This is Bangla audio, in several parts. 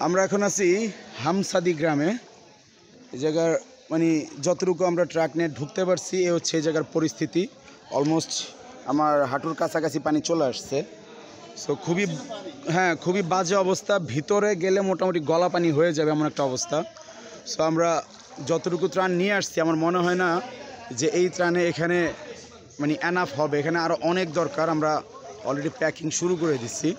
আমরা এখন আছি হামসাদি গ্রামে। এই জায়গার মানে যতটুকু আমরা ট্রাক নিয়ে ঢুকতে পারছি এ হচ্ছে এই জায়গার পরিস্থিতি। অলমোস্ট আমার হাঁটুর কাছাকাছি পানি চলে আসছে। সো খুবই বাজে অবস্থা। ভিতরে গেলে মোটামুটি গলা পানি হয়ে যাবে এমন একটা অবস্থা। সো আমরা যতটুকু ত্রাণ নিয়ে আসছি আমার মনে হয় না যে এই ত্রাণে এখানে মানে এনাফ হবে, এখানে আরও অনেক দরকার। আমরা অলরেডি প্যাকিং শুরু করে দিচ্ছি,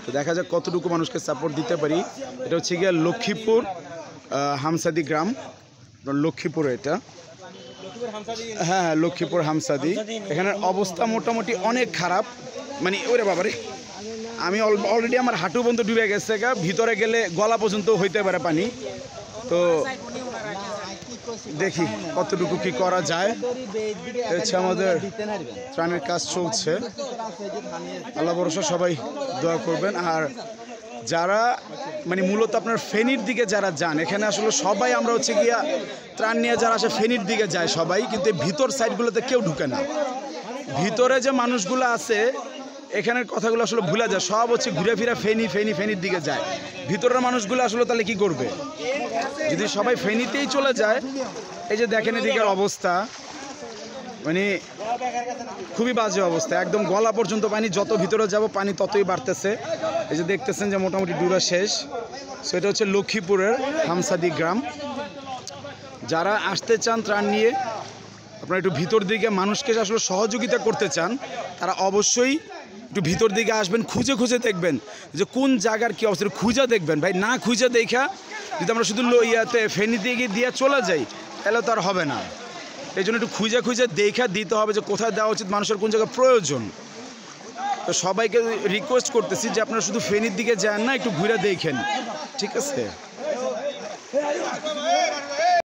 তো দেখা যাক কতটুকু মানুষকে সাপোর্ট দিতে পারি। এটা হচ্ছে গিয়ে লক্ষ্মীপুর হামসাদি গ্রাম, লক্ষ্মীপুরে এটা। হ্যাঁ, লক্ষ্মীপুর হামসাদি। এখানের অবস্থা মোটামুটি অনেক খারাপ, মানে ওরে বাবারে, আমি অলরেডি আমার হাঁটু পর্যন্ত ডুবে গেছে, ভিতরে গেলে গলা পর্যন্ত হইতে পারে পানি। তো দেখি কতটুকু কি করা যায়। হচ্ছে আমাদের ত্রাণের কাজ চলছে, আল্লাহ ভরসা, সবাই দোয়া করবেন। আর যারা মানে মূলত আপনার ফেনীর দিকে যারা যান, এখানে আসলে সবাই আমরা হচ্ছে গিয়া ত্রাণ নিয়ে যারা আসে ফেনীর দিকে যায় সবাই, কিন্তু ভিতর সাইডগুলোতে কেউ ঢুকে না। ভিতরে যে মানুষগুলো আছে এখানের কথাগুলো আসলে ভুলে যায়, সব হচ্ছে ঘুরে ফিরে ফেনীর দিকে যায়। ভিতরের মানুষগুলো আসলে তাহলে কি করবে যদি সবাই ফেনীতেই চলে যায়? এই যে দেখেন এদিকের অবস্থা, মানে খুবই বাজে অবস্থা, একদম গলা পর্যন্ত পানি। যত ভিতরে যাব পানি ততই বাড়তেছে। এই যে দেখতেছেন যে মোটামুটি ডুবা শেষ। সো এটা হচ্ছে লক্ষ্মীপুরের হামসাদি গ্রাম। যারা আসতে চান ত্রাণ নিয়ে, আপনারা একটু ভিতর দিকে মানুষকে আসলে সহযোগিতা করতে চান, তারা অবশ্যই একটু ভিতর দিকে আসবেন, খুঁজে খুঁজে দেখবেন যে কোন জায়গার কী অবস্থা, খুঁজে দেখবেন ভাই। না খুঁজে দেখা যদি আমরা শুধু ফেনী দিয়ে দিয়ে চলে যাই তাহলে তো আর হবে না। এই জন্য একটু খুঁজে খুঁজে দেখা দিতে হবে যে কোথায় দেওয়া উচিত, মানুষের কোন জায়গায় প্রয়োজন। তো সবাইকে রিকোয়েস্ট করতেছি যে আপনারা শুধু ফেনীর দিকে যান না, একটু ঘুরে দেখেন, ঠিক আছে?